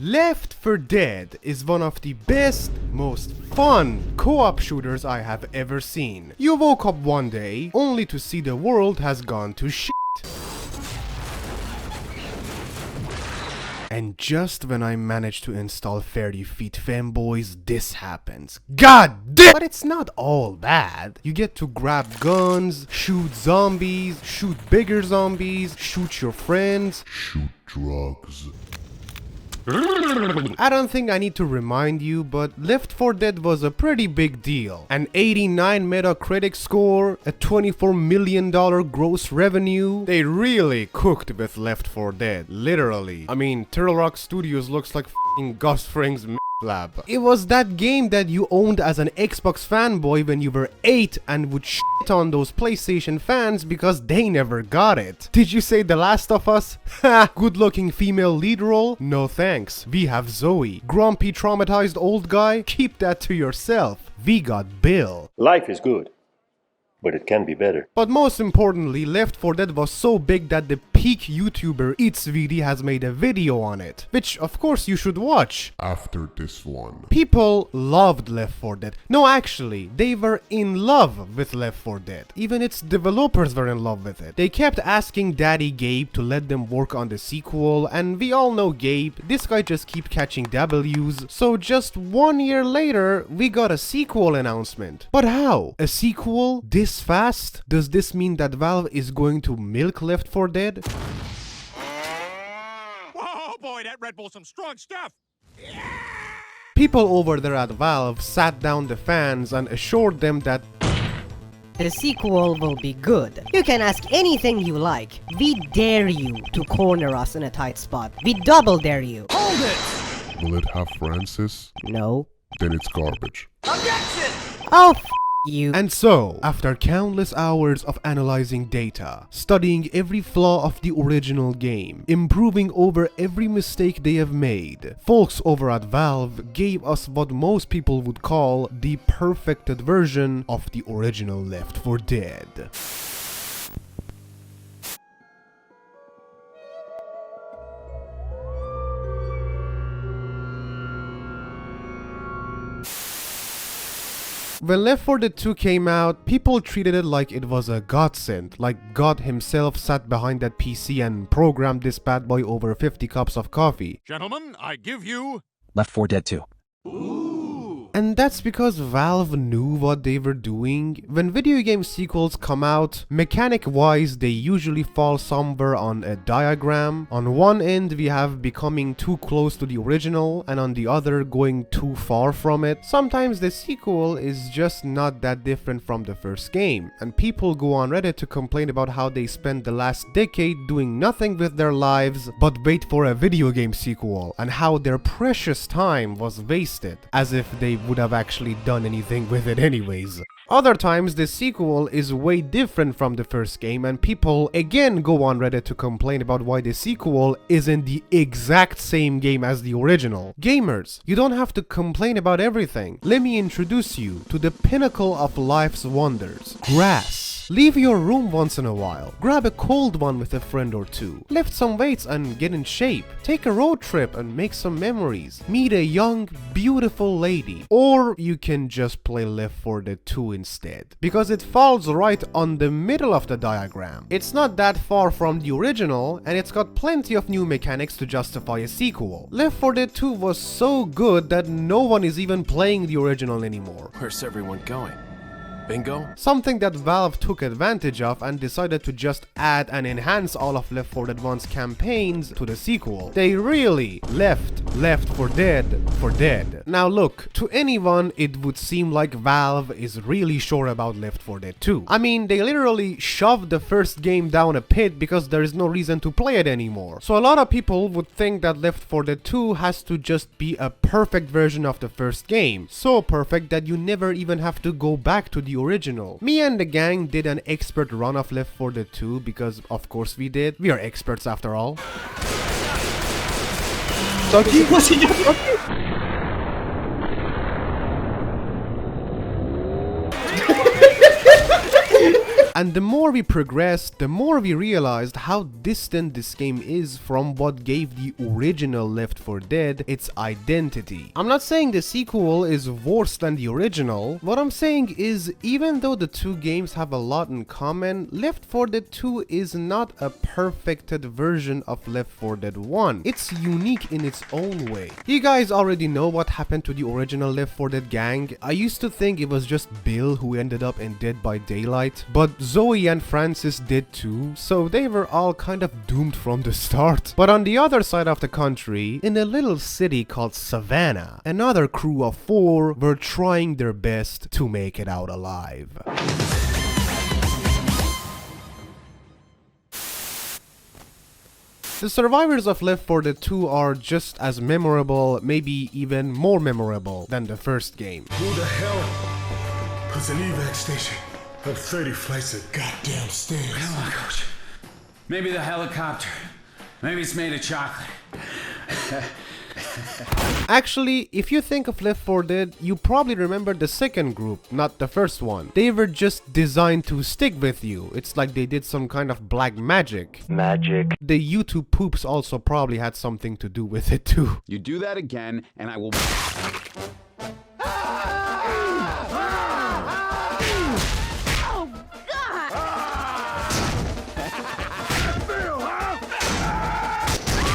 Left 4 Dead is one of the best, most fun co-op shooters I have ever seen. You woke up one day only to see the world has gone to shit. And just when I managed to install Fairy Feet Fanboys, this happens. God damn! But it's not all bad. You get to grab guns, shoot zombies, shoot bigger zombies, shoot your friends, shoot drugs. I don't think I need to remind you, but Left 4 Dead was a pretty big deal. An 89 Metacritic score, a $24 million gross revenue. They really cooked with Left 4 Dead, literally. I mean, Turtle Rock Studios looks like f***ing Gus Fring's lab. It was that game that you owned as an Xbox fanboy when you were 8 and would shit on those PlayStation fans because they never got it. Did you say The Last of Us? Ha! Good looking female lead role? No thanks. We have Zoe. Grumpy traumatized old guy? Keep that to yourself. We got Bill. Life is good, but it can be better. But most importantly, Left 4 Dead was so big that the peak YouTuber ItsVD has made a video on it, which of course you should watch. After this one. People loved Left 4 Dead. No, actually, they were in love with Left 4 Dead. Even its developers were in love with it. They kept asking Daddy Gabe to let them work on the sequel, and we all know Gabe, this guy just keep catching W's. So just 1 year later, we got a sequel announcement. But how? A sequel this fast? Does this mean that Valve is going to milk Left 4 Dead? Oh boy, that Red Bull's some strong stuff. People over there at Valve sat down the fans and assured them that the sequel will be good. You can ask anything you like. We dare you to corner us in a tight spot. We double dare you. Hold it! Will it have Francis? No. Then it's garbage. Objection! Oh, you. And so, after countless hours of analyzing data, studying every flaw of the original game, improving over every mistake they have made, folks over at Valve gave us what most people would call the perfected version of the original Left 4 Dead. When Left 4 Dead 2 came out, people treated it like it was a godsend, like God himself sat behind that PC and programmed this bad boy over 50 cups of coffee. Gentlemen, I give you... Left 4 Dead 2. And that's because Valve knew what they were doing. When video game sequels come out, mechanic-wise, they usually fall somewhere on a diagram. On one end, we have becoming too close to the original, and on the other, going too far from it. Sometimes the sequel is just not that different from the first game, and people go on Reddit to complain about how they spent the last decade doing nothing with their lives but wait for a video game sequel, and how their precious time was wasted, as if they would have actually done anything with it anyways. Other times the sequel is way different from the first game and people again go on Reddit to complain about why the sequel isn't the exact same game as the original. Gamers, you don't have to complain about everything. Let me introduce you to the pinnacle of life's wonders: grass. Leave your room once in a while. Grab a cold one with a friend or two. Lift some weights and get in shape. Take a road trip and make some memories. Meet a young, beautiful lady. Or you can just play Left 4 Dead 2 instead, because it falls right on the middle of the diagram. It's not that far from the original, and it's got plenty of new mechanics to justify a sequel. Left 4 Dead 2 was so good that no one is even playing the original anymore. Where's everyone going? Bingo? Something that Valve took advantage of and decided to just add and enhance all of Left 4 Dead 1's campaigns to the sequel. They really left Left 4 Dead for dead. Now look, to anyone it would seem like Valve is really sure about Left 4 Dead 2. I mean, they literally shoved the first game down a pit because there is no reason to play it anymore. So a lot of people would think that Left 4 Dead 2 has to just be a perfect version of the first game. So perfect that you never even have to go back to the original. Me and the gang did an expert run of Left 4 Dead 2 because of course we did. We are experts after all. And the more we progressed, the more we realized how distant this game is from what gave the original Left 4 Dead its identity. I'm not saying the sequel is worse than the original. What I'm saying is, even though the two games have a lot in common, Left 4 Dead 2 is not a perfected version of Left 4 Dead 1. It's unique in its own way. You guys already know what happened to the original Left 4 Dead gang. I used to think it was just Bill who ended up in Dead by Daylight, but Zoe and Francis did too, so they were all kind of doomed from the start. But on the other side of the country, in a little city called Savannah, another crew of 4 were trying their best to make it out alive. The survivors of Left 4 Dead 2 are just as memorable, maybe even more memorable than the first game. Who the hell puts an evac station up 30 flights of goddamn stairs? Come on, Coach. Maybe the helicopter. Maybe it's made of chocolate. Actually, if you think of Left 4 Dead, you probably remember the second group, not the first one. They were just designed to stick with you. It's like they did some kind of black magic. The YouTube poops also probably had something to do with it too. You do that again, and I will...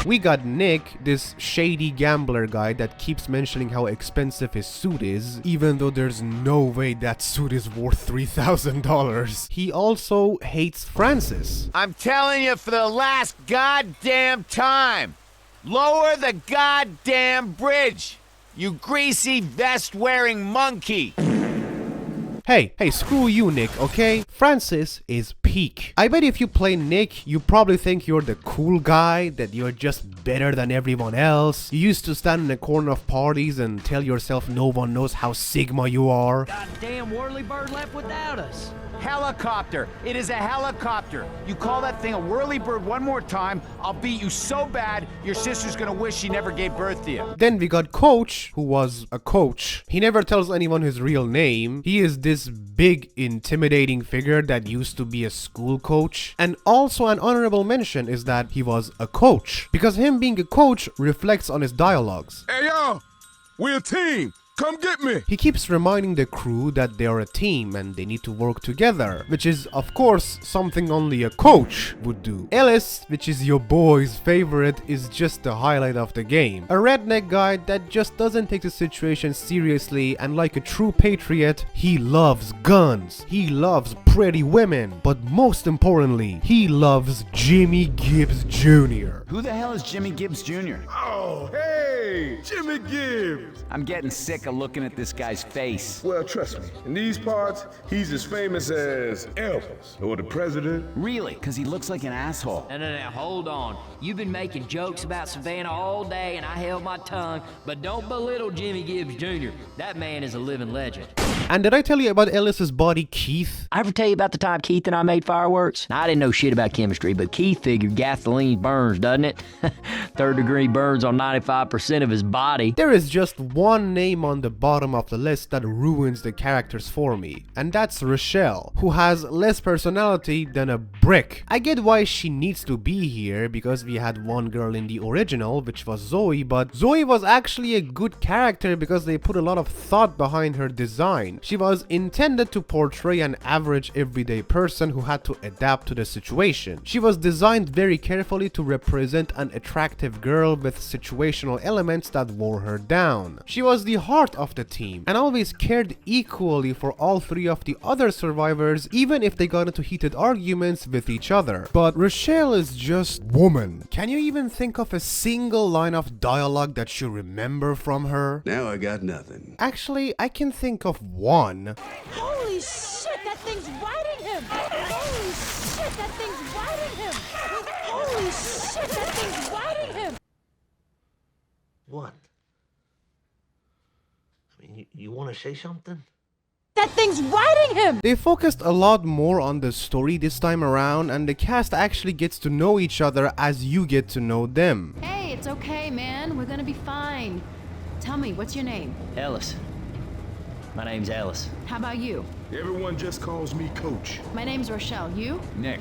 We got Nick, this shady gambler guy that keeps mentioning how expensive his suit is, even though there's no way that suit is worth $3,000. He also hates Francis. I'm telling you for the last goddamn time, lower the goddamn bridge, you greasy vest-wearing monkey. Hey, screw you, Nick, okay? Francis is peak. I bet if you play Nick, you probably think you're the cool guy, that you're just better than everyone else. You used to stand in a corner of parties and tell yourself no one knows how Sigma you are. Goddamn whirlybird left without us. Helicopter. It is a helicopter. You call that thing a whirlybird one more time, I'll beat you so bad, your sister's gonna wish she never gave birth to you. Then we got Coach, who was a coach. He never tells anyone his real name. He is this big, intimidating figure that used to be a school coach. And also an honorable mention is that he was a coach, because him being a coach reflects on his dialogues. Hey, y'all! We're a team! Come get me! He keeps reminding the crew that they are a team and they need to work together, which is of course something only a coach would do. Ellis, which is your boy's favorite, is just the highlight of the game. A redneck guy that just doesn't take the situation seriously, and like a true patriot, he loves guns, he loves pretty women, but most importantly, he loves Jimmy Gibbs Jr. Who the hell is Jimmy Gibbs Jr.? Oh, hey! Jimmy Gibbs! I'm getting sick of looking at this guy's face. Well, trust me, in these parts, he's as famous as Elvis or the president. Really? Because he looks like an asshole. No, hold on. You've been making jokes about Savannah all day and I held my tongue, but don't belittle Jimmy Gibbs Jr. That man is a living legend. And did I tell you about Ellis's buddy Keith? I ever tell you about the time Keith and I made fireworks? Now, I didn't know shit about chemistry, but Keith figured gasoline burns, doesn't it? Third degree burns on 95% of his body. There is just one name on the bottom of the list that ruins the characters for me, and that's Rochelle, who has less personality than a brick. I get why she needs to be here, because we had one girl in the original, which was Zoe, but Zoe was actually a good character because they put a lot of thought behind her design. She was intended to portray an average everyday person who had to adapt to the situation. She was designed very carefully to represent an attractive girl with situational elements that wore her down. She was the heart of the team and always cared equally for all 3 of the other survivors, even if they got into heated arguments with each other. But Rochelle is just woman. Can you even think of a single line of dialogue that you remember from her? Now I got nothing. Actually, I can think of one. Holy shit, that thing's biting him! Holy shit, that thing's biting him! Holy shit, that thing's biting him! What? I mean, you want to say something? That thing's biting him! They focused a lot more on the story this time around, and the cast actually gets to know each other as you get to know them. Hey, it's okay, man. We're gonna be fine. Tell me, what's your name? Ellis. My name's Ellis. How about you? Everyone just calls me Coach. My name's Rochelle. You? Nick.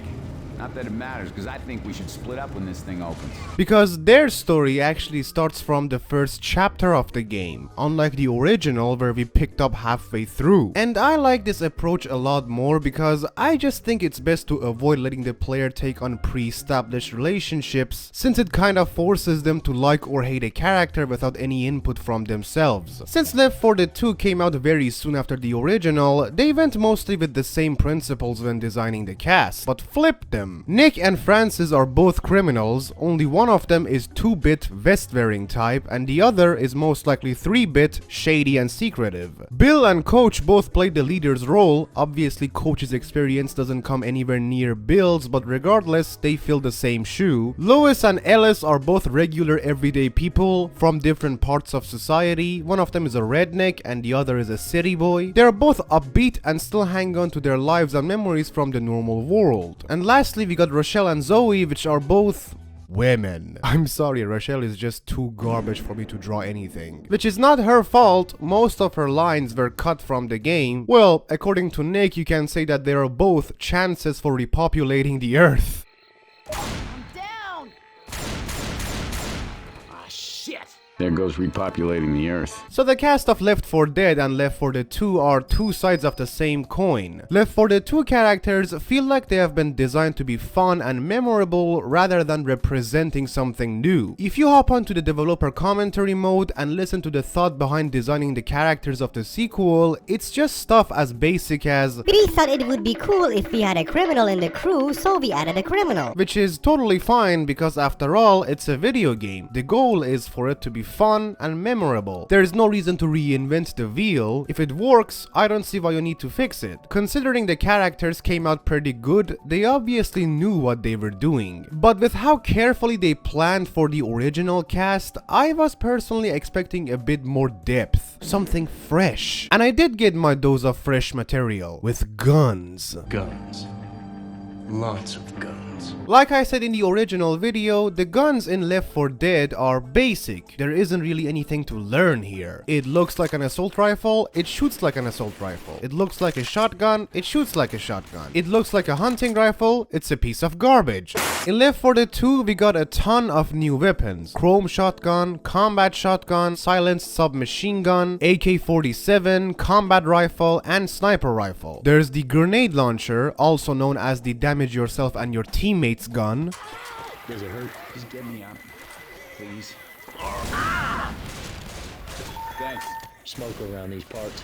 Not that it matters, because I think we should split up when this thing opens. Because their story actually starts from the first chapter of the game, unlike the original where we picked up halfway through. And I like this approach a lot more because I just think it's best to avoid letting the player take on pre-established relationships, since it kind of forces them to like or hate a character without any input from themselves. Since Left 4 Dead 2 came out very soon after the original, they went mostly with the same principles when designing the cast, but flipped them. Nick and Francis are both criminals, only one of them is 2-bit vest-wearing type and the other is most likely 3-bit, shady and secretive. Bill and Coach both played the leader's role. Obviously Coach's experience doesn't come anywhere near Bill's, but regardless, they fill the same shoe. Lois and Ellis are both regular everyday people from different parts of society. One of them is a redneck and the other is a city boy. They are both upbeat and still hang on to their lives and memories from the normal world. And lastly, we got Rochelle and Zoe, which are both women. I'm sorry, Rochelle is just too garbage for me to draw anything. Which is not her fault, most of her lines were cut from the game. Well, according to Nick, you can say that they are both chances for repopulating the earth. I'm down! Ah, shit! There goes repopulating the earth. So the cast of Left 4 Dead and Left 4 Dead 2 are two sides of the same coin. Left 4 Dead 2 characters feel like they have been designed to be fun and memorable rather than representing something new. If you hop onto the developer commentary mode and listen to the thought behind designing the characters of the sequel, it's just stuff as basic as We thought it would be cool if we had a criminal in the crew, so we added a criminal. Which is totally fine because after all, it's a video game. The goal is for it to be fun and memorable. There is no reason to reinvent the wheel. If it works, I don't see why you need to fix it. Considering the characters came out pretty good, they obviously knew what they were doing. But with how carefully they planned for the original cast, I was personally expecting a bit more depth, something fresh. And I did get my dose of fresh material with guns. Guns. Lots of guns. Like I said in the original video, the guns in Left 4 Dead are basic. There isn't really anything to learn here. It looks like an assault rifle, it shoots like an assault rifle. It looks like a shotgun, it shoots like a shotgun. It looks like a hunting rifle, it's a piece of garbage. In Left 4 Dead 2, we got a ton of new weapons. Chrome shotgun, combat shotgun, silenced submachine gun, AK-47, combat rifle, and sniper rifle. There's the grenade launcher, also known as the damage yourself and your teammates gun. Does it hurt? Just get me up, please. Thanks. Smoke around these parts.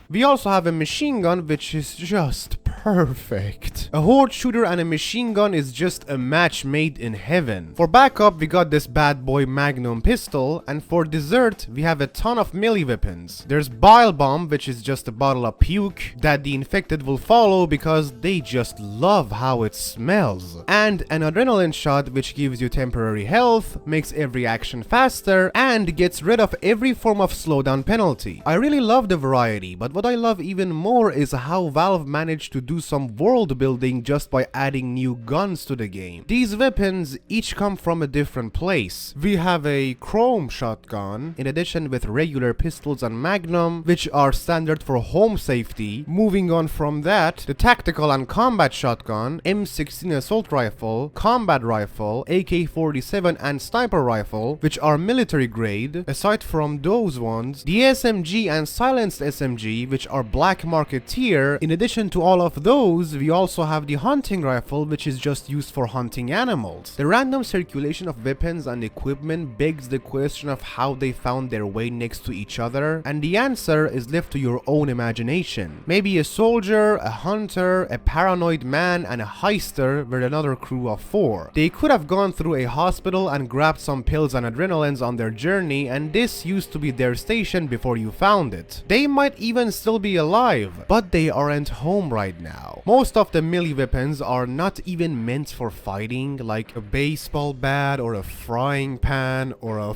We also have a machine gun, which is just perfect. A horde shooter and a machine gun is just a match made in heaven. For backup, we got this bad boy Magnum pistol, and for dessert, we have a ton of melee weapons. There's Bile Bomb, which is just a bottle of puke that the infected will follow because they just love how it smells. And an adrenaline shot, which gives you temporary health, makes every action faster, and gets rid of every form of slowdown penalty. I really love the variety, but what I love even more is how Valve managed to do some world building just by adding new guns to the game. These weapons each come from a different place. We have a chrome shotgun, in addition with regular pistols and magnum, which are standard for home safety. Moving on from that, the tactical and combat shotgun, M16 assault rifle, combat rifle, AK-47 and sniper rifle, which are military grade. Aside from those ones, the SMG and silenced SMG, which are black market tier. In addition to all of those, we also have the hunting rifle, which is just used for hunting animals. The random circulation of weapons and equipment begs the question of how they found their way next to each other, and the answer is left to your own imagination. Maybe a soldier, a hunter, a paranoid man, and a heister were another crew of 4. They could have gone through a hospital and grabbed some pills and adrenalines on their journey, and this used to be their station before you found it. They might even still be alive, but they aren't home right now. Most of the melee weapons are not even meant for fighting, like a baseball bat or a frying pan or a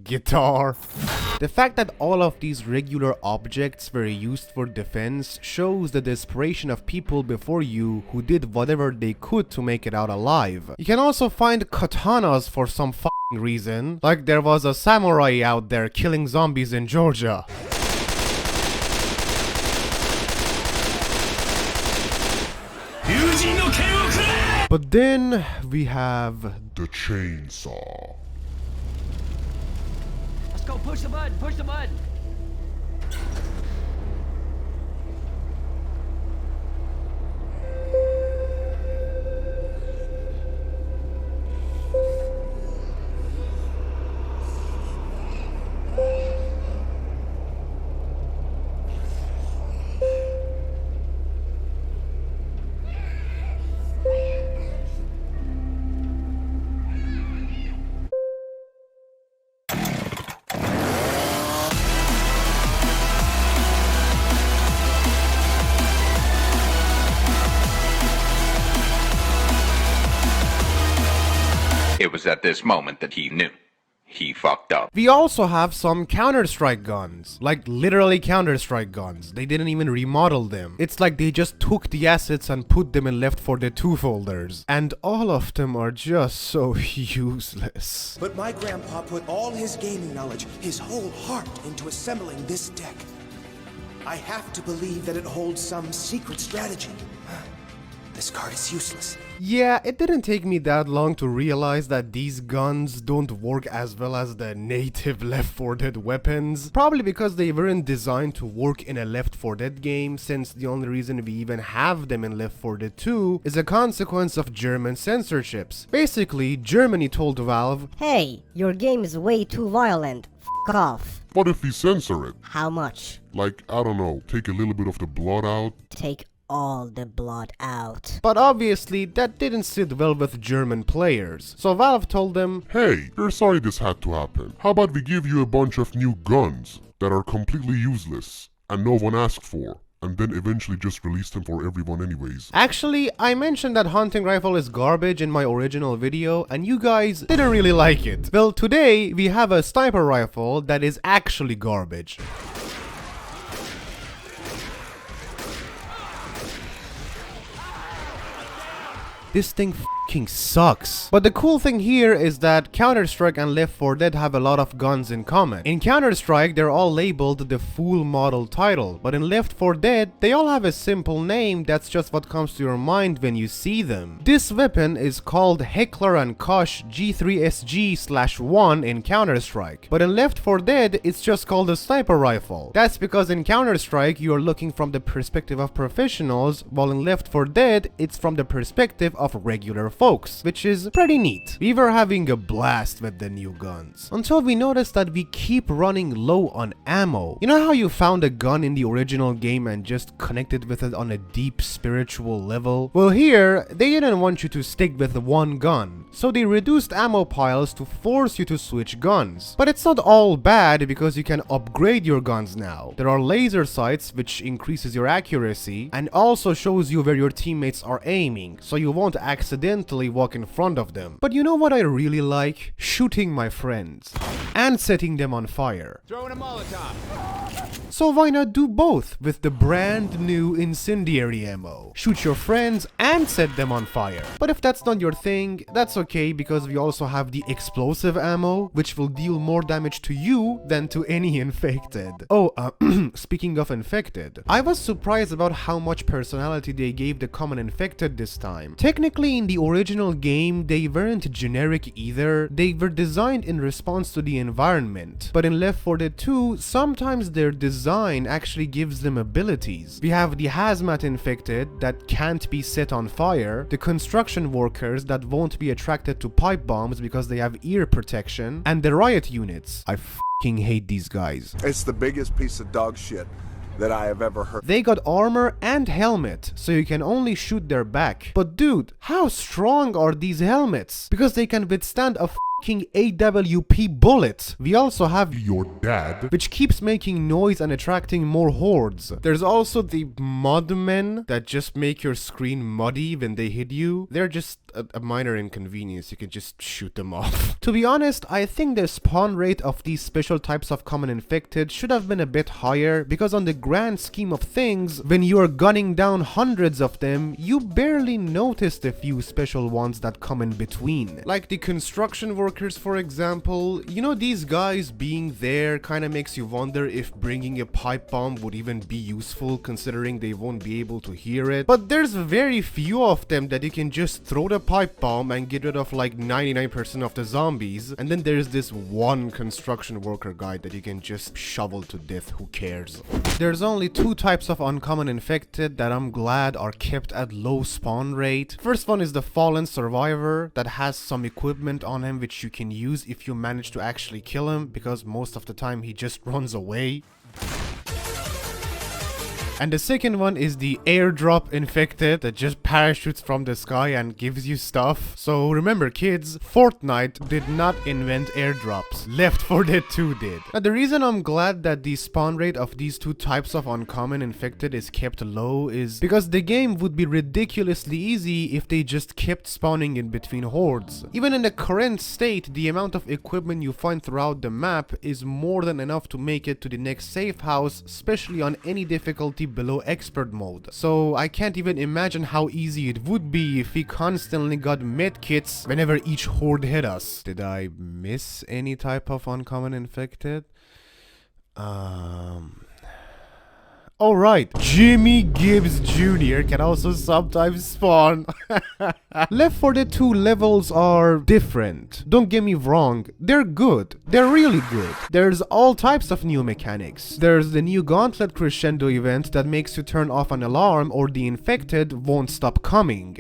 guitar. The fact that all of these regular objects were used for defense shows the desperation of people before you who did whatever they could to make it out alive. You can also find katanas for some reason, like there was a samurai out there killing zombies in Georgia. But then we have The chainsaw. Let's go, push the button, push the button. It was at this moment that he knew. He fucked up. We also have some Counter-Strike guns, like literally Counter-Strike guns. They didn't even remodel them. It's like they just took the assets and put them in Left 4 Dead 2 folders. And all of them are just so useless. But my grandpa put all his gaming knowledge, his whole heart, into assembling this deck. I have to believe that it holds some secret strategy. This card is useless. Yeah, it didn't take me that long to realize that these guns don't work as well as the native Left 4 Dead weapons. Probably because they weren't designed to work in a Left 4 Dead game, since the only reason we even have them in Left 4 Dead 2 is a consequence of German censorships. Basically, Germany told Valve, Hey, your game is way too violent. F off. What if we censor it? How much? Like, I don't know, take a little bit of the blood out? Take all the blood out. But obviously that didn't sit well with German players. So Valve told them, Hey, we're sorry this had to happen. How about we give you a bunch of new guns that are completely useless and no one asked for, and then eventually just release them for everyone anyways. Actually, I mentioned that hunting rifle is garbage in my original video and you guys didn't really like it. Well, today we have a sniper rifle that is actually garbage. This thing fucking sucks. But the cool thing here is that Counter-Strike and Left 4 Dead have a lot of guns in common. In Counter-Strike, they're all labeled the full model title, but in Left 4 Dead, they all have a simple name that's just what comes to your mind when you see them. This weapon is called Heckler & Koch G3SG/1 in Counter-Strike, but in Left 4 Dead, it's just called a sniper rifle. That's because in Counter-Strike, you're looking from the perspective of professionals, while in Left 4 Dead, it's from the perspective of regular folks, which is pretty neat. We were having a blast with the new guns, until we noticed that we keep running low on ammo. You know how you found a gun in the original game and just connected with it on a deep spiritual level? Well, here, they didn't want you to stick with one gun, so they reduced ammo piles to force you to switch guns. But it's not all bad because you can upgrade your guns now. There are laser sights, which increases your accuracy and also shows you where your teammates are aiming, so you won't accidentally walk in front of them. But you know what I really like? Shooting my friends and setting them on fire. Throwing a Molotov. So why not do both with the brand new incendiary ammo? Shoot your friends and set them on fire. But if that's not your thing, that's okay, because we also have the explosive ammo, which will deal more damage to you than to any infected. Oh, speaking of infected, I was surprised about how much personality they gave the common infected this time. Technically, in the original game, they weren't generic either. They were designed in response to the environment. But in Left 4 Dead 2, sometimes their design actually gives them abilities. We have the hazmat infected that can't be set on fire, the construction workers that won't be attracted to pipe bombs because they have ear protection, and the riot units. I fucking hate these guys. It's the biggest piece of dog shit that I have ever heard. They got armor and helmet, so you can only shoot their back. But dude, how strong are these helmets? Because they can withstand a fucking AWP bullet. We also have your dad, which keeps making noise and attracting more hordes. There's also the mudmen that just make your screen muddy when they hit you. They're just a minor inconvenience. You can just shoot them off. To be honest, I think the spawn rate of these special types of common infected should have been a bit higher, because on the grand scheme of things, when you are gunning down hundreds of them, you barely notice the few special ones that come in between. Like the construction workers workers, for example, you know, these guys being there kind of makes you wonder if bringing a pipe bomb would even be useful, considering they won't be able to hear it. But there's very few of them that you can just throw the pipe bomb and get rid of like 99% of the zombies. And then there's this one construction worker guy that you can just shovel to death. Who cares? There's only two types of uncommon infected that I'm glad are kept at low spawn rate. First one is the fallen survivor that has some equipment on him which you can use if you manage to actually kill him, because most of the time he just runs away. And the second one is the airdrop infected that just parachutes from the sky and gives you stuff. So remember kids, Fortnite did not invent airdrops. Left 4 Dead 2 did. Now the reason I'm glad that the spawn rate of these two types of uncommon infected is kept low is because the game would be ridiculously easy if they just kept spawning in between hordes. Even in the current state, the amount of equipment you find throughout the map is more than enough to make it to the next safe house, especially on any difficulty below expert mode. So I can't even imagine how easy it would be if we constantly got medkits whenever each horde hit us. Did I miss any type of uncommon infected? Alright, Jimmy Gibbs Jr. can also sometimes spawn. Left 4 Dead 2 levels are different. Don't get me wrong, they're good. They're really good. There's all types of new mechanics. There's the new Gauntlet Crescendo event that makes you turn off an alarm or the infected won't stop coming.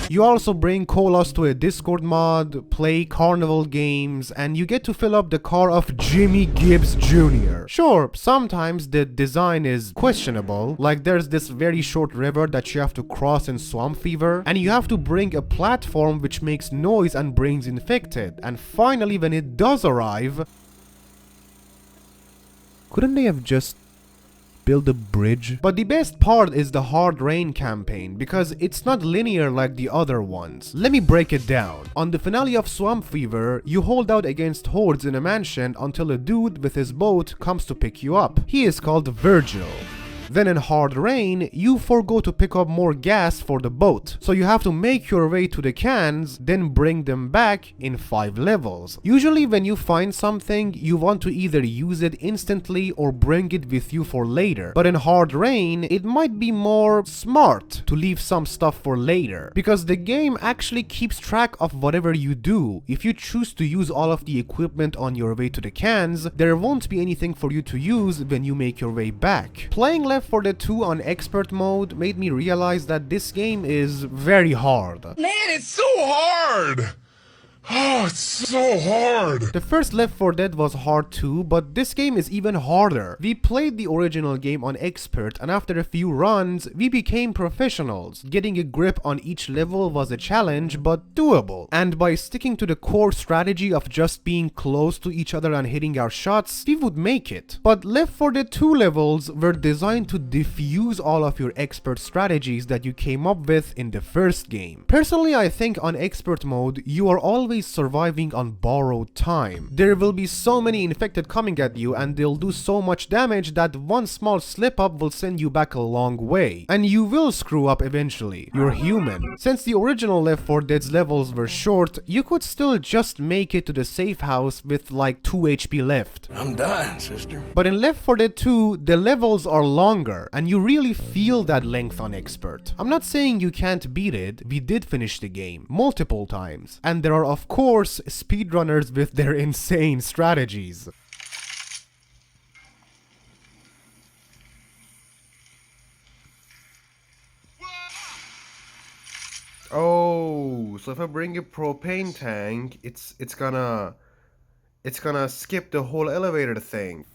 You also bring Kolos to a Discord mod, play carnival games, and you get to fill up the car of Jimmy Gibbs Jr. Sure, sometimes the design is questionable, like there's this very short river that you have to cross in Swamp Fever, and you have to bring a platform which makes noise and brings infected, and finally when it does arrive... Couldn't they have just build a bridge? But the best part is the Hard Rain campaign, because it's not linear like the other ones. Let me break it down. On the finale of Swamp Fever, you hold out against hordes in a mansion until a dude with his boat comes to pick you up. He is called Virgil. Then in Hard Rain, you forgo to pick up more gas for the boat. So you have to make your way to the cans, then bring them back in 5 levels. Usually when you find something, you want to either use it instantly or bring it with you for later. But in Hard Rain, it might be more smart to leave some stuff for later, because the game actually keeps track of whatever you do. If you choose to use all of the equipment on your way to the cans, there won't be anything for you to use when you make your way back. Playing Left 4 Dead 2 on expert mode made me realize that this game is very hard. Man, it's so hard! Oh, it's so hard! The first Left 4 Dead was hard too, but this game is even harder. We played the original game on expert, and after a few runs, we became professionals. Getting a grip on each level was a challenge, but doable. And by sticking to the core strategy of just being close to each other and hitting our shots, we would make it. But Left 4 Dead 2 levels were designed to diffuse all of your expert strategies that you came up with in the first game. Personally, I think on expert mode, you are always surviving on borrowed time. There will be so many infected coming at you, and they'll do so much damage that one small slip up will send you back a long way. And you will screw up eventually. You're human. Since the original Left 4 Dead's levels were short, you could still just make it to the safe house with like 2 HP left. I'm dying, sister. But in Left 4 Dead 2, the levels are longer, and you really feel that length on expert. I'm not saying you can't beat it, we did finish the game multiple times, and there are of course speedrunners with their insane strategies. Oh, so if I bring a propane tank, it's gonna skip the whole elevator thing.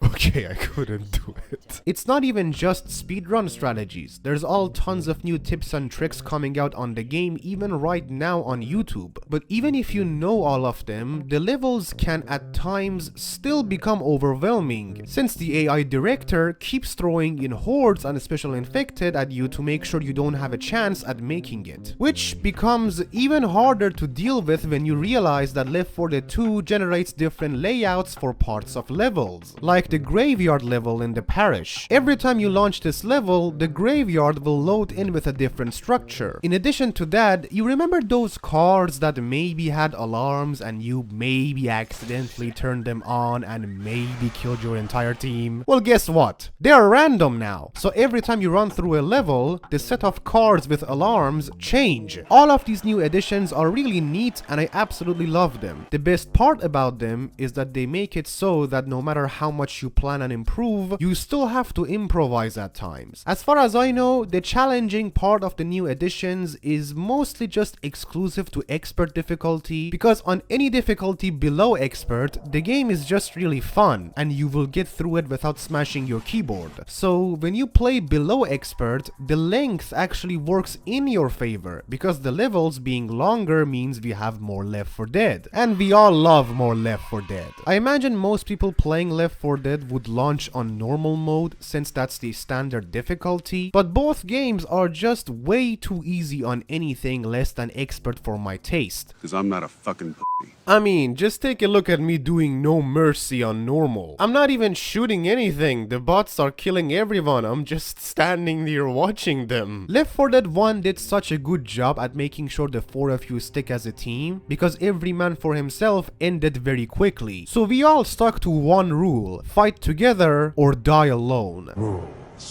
Okay. Okay, I couldn't do it. It's not even just speedrun strategies. There's all tons of new tips and tricks coming out on the game even right now on YouTube. But even if you know all of them, the levels can at times still become overwhelming, since the AI director keeps throwing in hordes and special infected at you to make sure you don't have a chance at making it. Which becomes even harder to deal with when you realize that Left 4 Dead 2 generates different layouts for parts of levels, like the graveyard level in the parish. Every time you launch this level, the graveyard will load in with a different structure. In addition to that, you remember those cars that maybe had alarms and you maybe accidentally turned them on and maybe killed your entire team? Well, guess what? They are random now. So every time you run through a level, the set of cars with alarms change. All of these new additions are really neat and I absolutely love them. The best part about them is that they make it so that no matter how much you plan and improve, you still have to improvise at times. As far as I know, the challenging part of the new additions is mostly just exclusive to expert difficulty, because on any difficulty below expert, the game is just really fun and you will get through it without smashing your keyboard. So when you play below expert, the length actually works in your favor, because the levels being longer means we have more Left 4 Dead, and we all love more Left 4 Dead. I imagine most people playing Left 4 Dead would launch on normal mode, since that's the standard difficulty, but both games are just way too easy on anything less than expert for my taste. Cause I'm not a fucking pussy. I mean, just take a look at me doing no mercy on normal. I'm not even shooting anything, the bots are killing everyone, I'm just standing there watching them. Left 4 Dead 1 did such a good job at making sure the four of you stick as a team, because every man for himself ended very quickly. So we all stuck to one rule: fight together or die alone.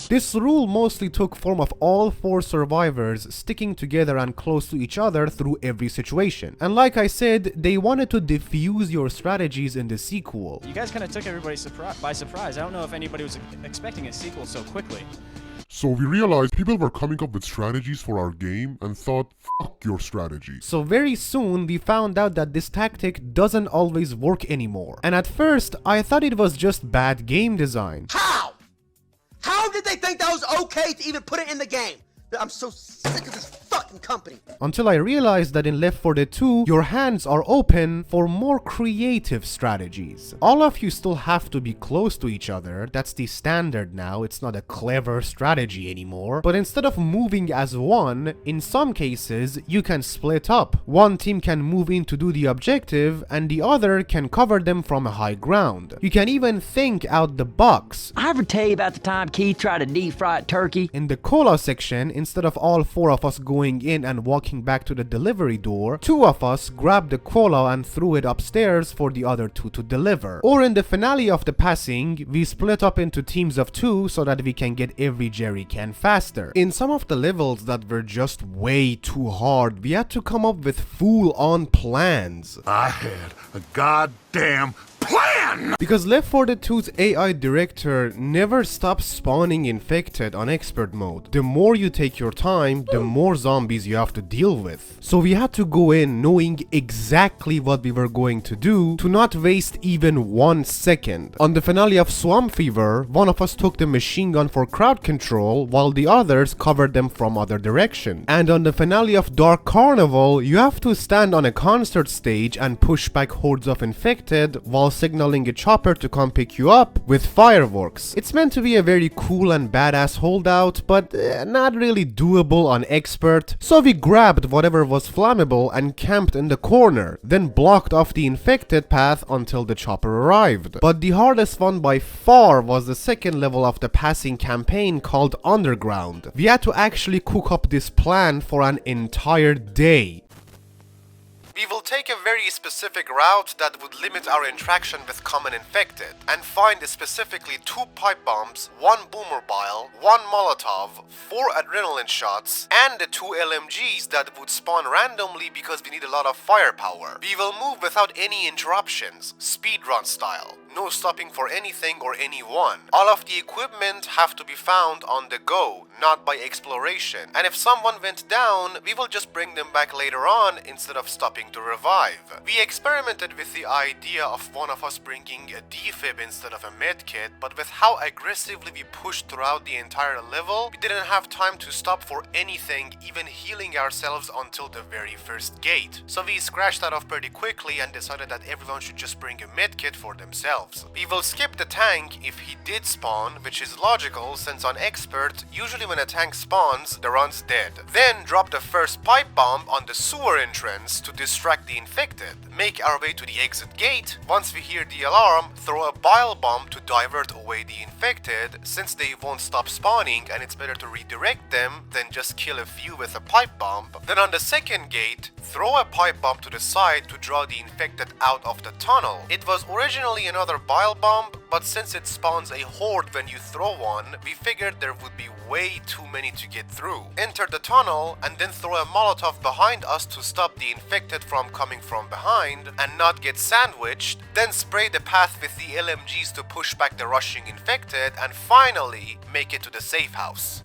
This rule mostly took form of all four survivors sticking together and close to each other through every situation. And like I said, they wanted to diffuse your strategies in the sequel. You guys kind of took everybody by surprise. I don't know if anybody was expecting a sequel so quickly. So we realized people were coming up with strategies for our game and thought, fuck your strategy. So very soon we found out that this tactic doesn't always work anymore. And at first, I thought it was just bad game design. How? How did they think that was okay to even put it in the game? I'm so sick of this fucking company. Until I realized that in Left 4 Dead 2, your hands are open for more creative strategies. All of you still have to be close to each other, that's the standard now, it's not a clever strategy anymore. But instead of moving as one, in some cases, you can split up. One team can move in to do the objective, and the other can cover them from a high ground. You can even think out the box. I ever tell you about the time Keith tried to deep fry a turkey? In the cola section, instead of all four of us going in and walking back to the delivery door, two of us grabbed the cola and threw it upstairs for the other two to deliver. Or in the finale of the passing, we split up into teams of two so that we can get every jerry can faster. In some of the levels that were just way too hard, we had to come up with full-on plans. I had a goddamn plan! Because Left 4 Dead 2's AI director never stops spawning infected on expert mode. The more you take your time, the more zombies you have to deal with. So we had to go in knowing exactly what we were going to do to not waste even 1 second. On the finale of Swamp Fever, one of us took the machine gun for crowd control while the others covered them from other direction. And on the finale of Dark Carnival, you have to stand on a concert stage and push back hordes of infected while signaling a chopper to come pick you up with fireworks. It's meant to be a very cool and badass holdout, but not really doable on expert, so we grabbed whatever was flammable and camped in the corner, then blocked off the infected path until the chopper arrived. But the hardest one by far was the second level of the passing campaign called Underground. We had to actually cook up this plan for an entire day. We will take a very specific route that would limit our interaction with common infected, and find specifically 2 pipe bombs, 1 boomer bile, 1 Molotov, 4 adrenaline shots, and the 2 LMGs that would spawn randomly because we need a lot of firepower. We will move without any interruptions, speedrun style. no stopping for anything or anyone. All of the equipment have to be found on the go, not by exploration. And if someone went down, we will just bring them back later on instead of stopping to revive. We experimented with the idea of one of us bringing a defib instead of a medkit, but with how aggressively we pushed throughout the entire level, we didn't have time to stop for anything, even healing ourselves until the very first gate. So we scratched that off pretty quickly and decided that everyone should just bring a medkit for themselves. We will skip the tank if he did spawn, which is logical since on expert, usually when a tank spawns, the run's dead. Then drop the first pipe bomb on the sewer entrance to distract the infected. Make our way to the exit gate. Once we hear the alarm, throw a bile bomb to divert away the infected, since they won't stop spawning and it's better to redirect them than just kill a few with a pipe bomb. Then on the second gate, throw a pipe bomb to the side to draw the infected out of the tunnel. It was originally another bile bomb, but since it spawns a horde when you throw one, we figured there would be way too many to get through. Enter the tunnel and then throw a Molotov behind us to stop the infected from coming from behind and not get sandwiched, then spray the path with the LMGs to push back the rushing infected, and finally make it to the safe house.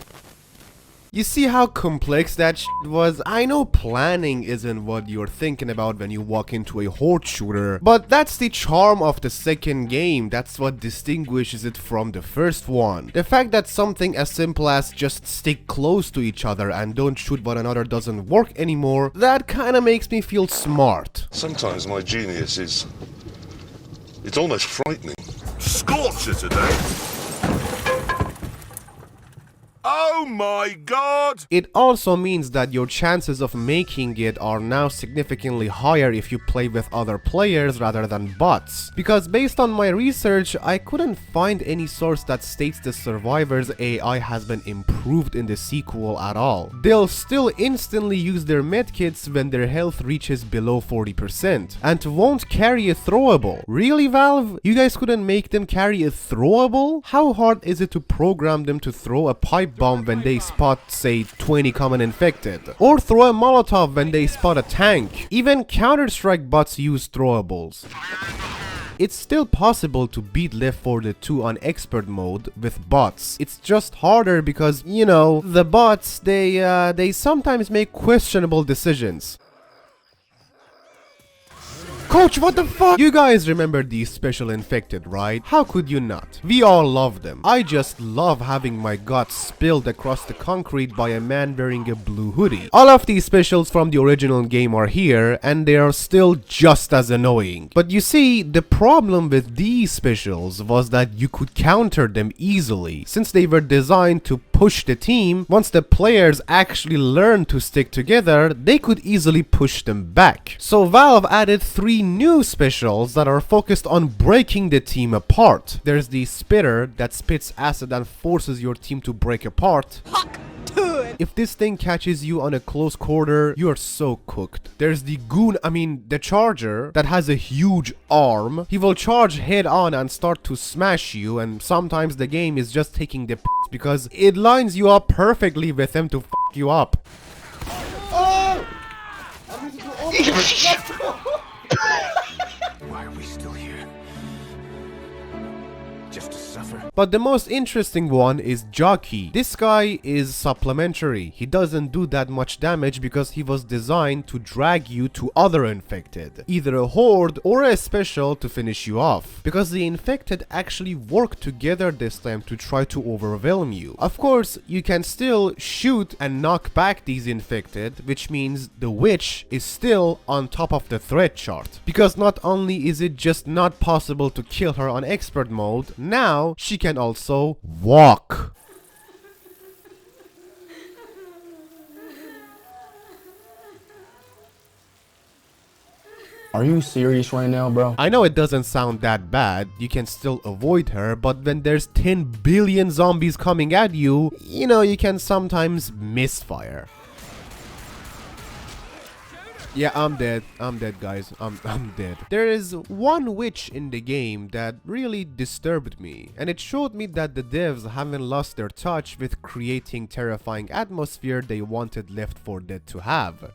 You see how complex that shit was? I know planning isn't what you're thinking about when you walk into a horde shooter, but that's the charm of the second game. That's what distinguishes it from the first one. The fact that something as simple as just stick close to each other and don't shoot one another doesn't work anymore, that kinda makes me feel smart. Sometimes my genius is... it's almost frightening. Scorcher today. Oh my god! It also means that your chances of making it are now significantly higher if you play with other players rather than bots. Because based on my research, I couldn't find any source that states the survivors' AI has been improved in the sequel at all. They'll still instantly use their medkits when their health reaches below 40% and won't carry a throwable. Really, Valve? You guys couldn't make them carry a throwable? How hard is it to program them to throw a pipe bomb when they spot, say, 20 common infected? Or throw a Molotov when they spot a tank? Even Counter-Strike bots use throwables. It's still possible to beat Left 4 Dead 2 on expert mode with bots. It's just harder because, you know, the bots, they sometimes make questionable decisions. Coach, what the fuck? You guys remember these special infected, right? How could you not? We all love them. I just love having my guts spilled across the concrete by a man wearing a blue hoodie. All of these specials from the original game are here, and they are still just as annoying. But you see, the problem with these specials was that you could counter them easily, since they were designed to push the team. Once the players actually learned to stick together, they could easily push them back. So Valve added 3 new specials that are focused on breaking the team apart. There's the Spitter that spits acid and forces your team to break apart. If this thing catches you on a close quarter, you are so cooked. There's the the Charger that has a huge arm. He will charge head on and start to smash you, and sometimes the game is just taking the piss because it lines you up perfectly with him to f you up. Oh! Why are we still here? Just to suffer? But the most interesting one is Jockey. This guy is supplementary. He doesn't do that much damage because he was designed to drag you to other infected, either a horde or a special to finish you off, because the infected actually work together this time to try to overwhelm you. Of course, you can still shoot and knock back these infected, which means the witch is still on top of the threat chart, because not only is it just not possible to kill her on expert mode, now she can also walk. Are you serious right now, bro? I know it doesn't sound that bad, you can still avoid her, but when there's 10 billion zombies coming at you, you know, you can sometimes misfire. Yeah, I'm dead, guys, I'm dead. There is one witch in the game that really disturbed me, and it showed me that the devs haven't lost their touch with creating terrifying atmosphere they wanted Left 4 Dead to have.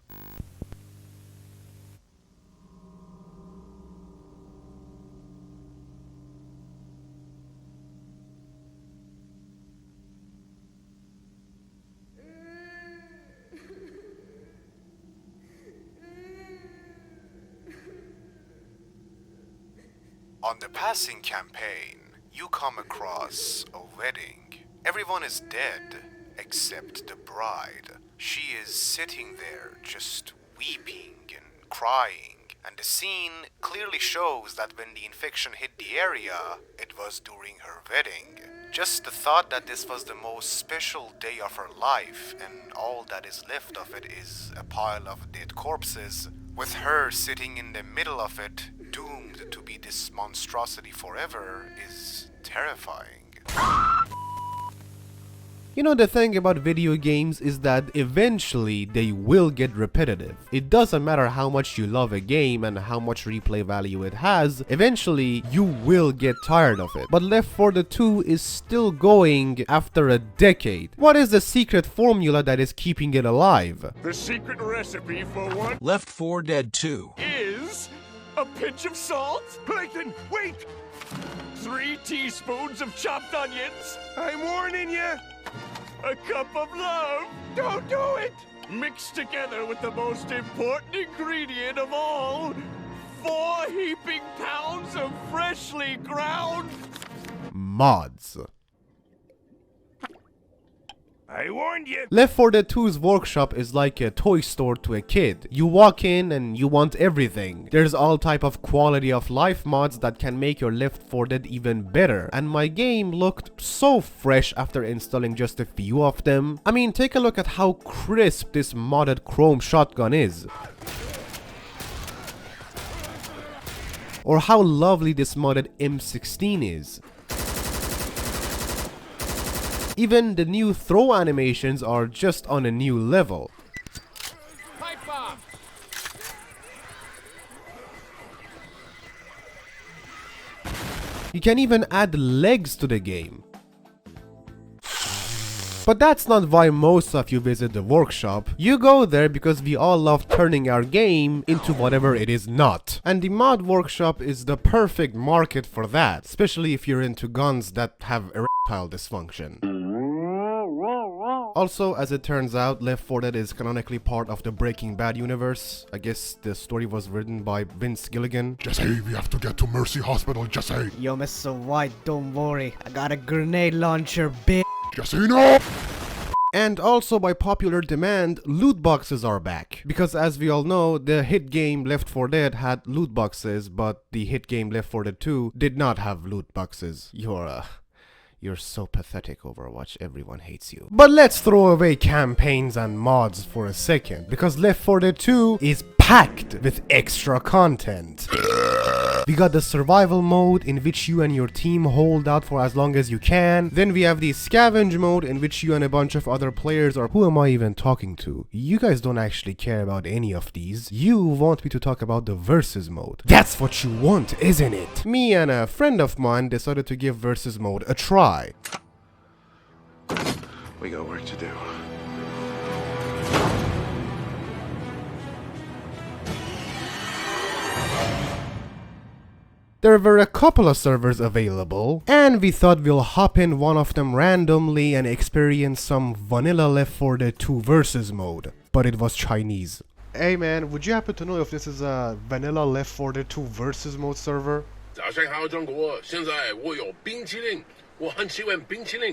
On the passing campaign, you come across a wedding. Everyone is dead except the bride. She is sitting there just weeping and crying. And the scene clearly shows that when the infection hit the area, it was during her wedding. Just the thought that this was the most special day of her life and all that is left of it is a pile of dead corpses, with her sitting in the middle of it, doomed to be this monstrosity forever, is terrifying. You know, the thing about video games is that eventually they will get repetitive. It doesn't matter how much you love a game and how much replay value it has, eventually you will get tired of it. But Left 4 Dead 2 is still going after a decade. What is the secret formula that is keeping it alive? The secret recipe for what Left 4 Dead 2 is a pinch of salt. Plankton, wait! 3 teaspoons of chopped onions. I'm warning you. A cup of love. Don't do it. Mixed together with the most important ingredient of all, 4 heaping pounds of freshly ground mods. I warned you. Left 4 Dead 2's workshop is like a toy store to a kid. You walk in and you want everything. There's all type of quality of life mods that can make your Left 4 Dead even better. And my game looked so fresh after installing just a few of them. I mean, take a look at how crisp this modded chrome shotgun is. Or how lovely this modded M16 is. Even the new throw animations are just on a new level. Pipe bomb. You can even add legs to the game. But that's not why most of you visit the workshop. You go there because we all love turning our game into whatever it is not. And the mod workshop is the perfect market for that, especially if you're into guns that have erectile dysfunction. Also, as it turns out, Left 4 Dead is canonically part of the Breaking Bad universe. I guess the story was written by Vince Gilligan. Jesse, we have to get to Mercy Hospital, Jesse. Yo, Mr. White, don't worry. I got a grenade launcher, bitch. Jesse, no! And also by popular demand, loot boxes are back. Because as we all know, the hit game Left 4 Dead had loot boxes, but the hit game Left 4 Dead 2 did not have loot boxes. You're so pathetic, Overwatch. Everyone hates you. But let's throw away campaigns and mods for a second, because Left 4 Dead 2 is packed with extra content. We got the survival mode, in which you and your team hold out for as long as you can. Then we have the scavenge mode, in which you and a bunch of other players are... Who am I even talking to? You guys don't actually care about any of these. You want me to talk about the versus mode. That's what you want, isn't it? Me and a friend of mine decided to give versus mode a try. We got work to do. There were a couple of servers available, and we thought we'll hop in one of them randomly and experience some vanilla Left 4 Dead 2 versus mode. But it was Chinese. Hey man, would you happen to know if this is a vanilla Left 4 Dead 2 versus mode server?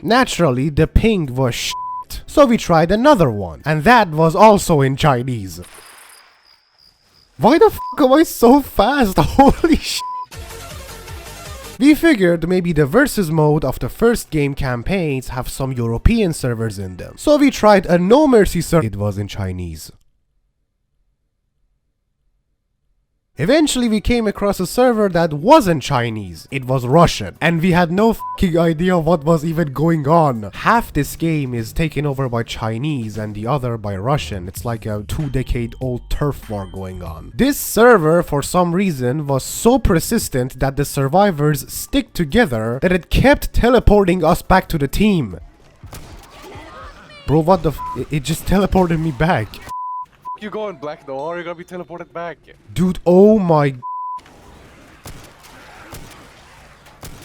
Naturally, the ping was shit, so we tried another one, and that was also in Chinese. Why the f*** am I so fast? Holy shit! We figured maybe the versus mode of the first game campaigns have some European servers in them. So we tried a No Mercy server. It was in Chinese. Eventually we came across a server that wasn't Chinese. It was Russian. And we had no f***ing idea what was even going on. Half this game is taken over by Chinese and the other by Russian. It's like a 2-decade-old turf war going on. This server, for some reason, was so persistent that the survivors stick together that it kept teleporting us back to the team. Bro, what the f***? It just teleported me back. You go in Black Noir, you're gonna be teleported back. Dude, oh my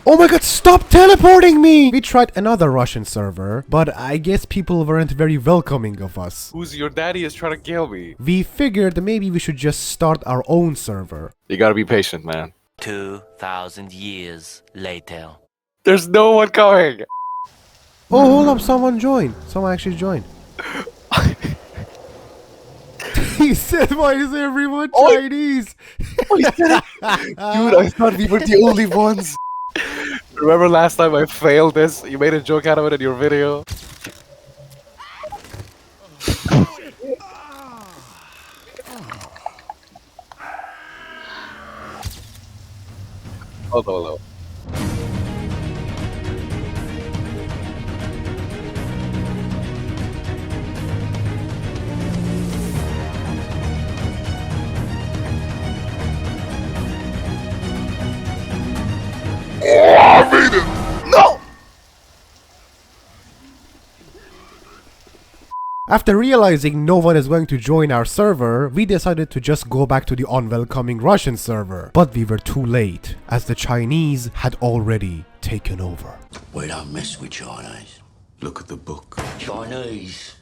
god, stop teleporting me! We tried another Russian server, but I guess people weren't very welcoming of us. Who's your daddy is trying to kill me? We figured maybe we should just start our own server. You gotta be patient, man. 2,000 years later. There's no one coming. Oh, hold up, someone joined. Someone actually joined. He said, why is everyone Chinese? Dude, I thought we were the only ones. Remember last time I failed this? You made a joke out of it in your video. Hold on. I made it! No! After realizing no one is going to join our server, we decided to just go back to the unwelcoming Russian server. But we were too late, as the Chinese had already taken over. We don't mess with Chinese. Look at the book. Chinese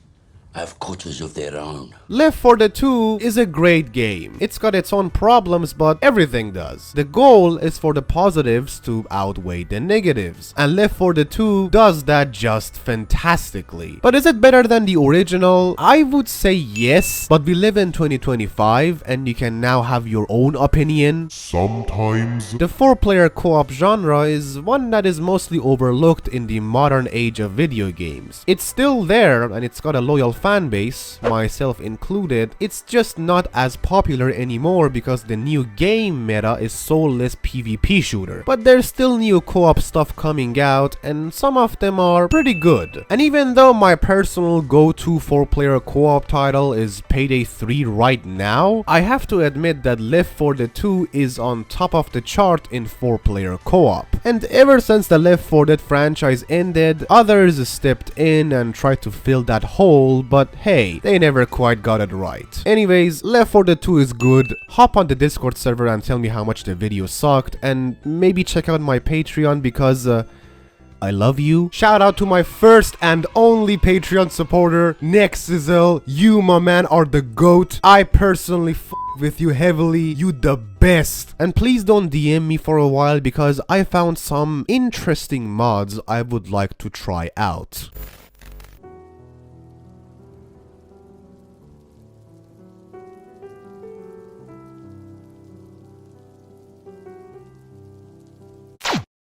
have cultures of their own. Left 4 Dead 2 is a great game. It's got its own problems, but everything does. The goal is for the positives to outweigh the negatives, and Left 4 Dead 2 does that just fantastically. But is it better than the original? I would say yes, but we live in 2025 and you can now have your own opinion. Sometimes. The 4-player co-op genre is one that is mostly overlooked in the modern age of video games. It's still there and it's got a loyal fan base, myself included. It's just not as popular anymore because the new game meta is soulless PvP shooter. But there's still new co-op stuff coming out and some of them are pretty good. And even though my personal go-to 4-player co-op title is Payday 3 right now, I have to admit that Left 4 Dead 2 is on top of the chart in 4-player co-op. And ever since the Left 4 Dead franchise ended, others stepped in and tried to fill that hole, but hey, they never quite got it right. Anyways, Left 4 Dead 2 is good. Hop on the Discord server and tell me how much the video sucked, and maybe check out my Patreon because I love you. Shout out to my first and only Patreon supporter, Nexizel. You, my man, are the GOAT. I personally with you heavily. You the best. And please don't DM me for a while because I found some interesting mods I would like to try out.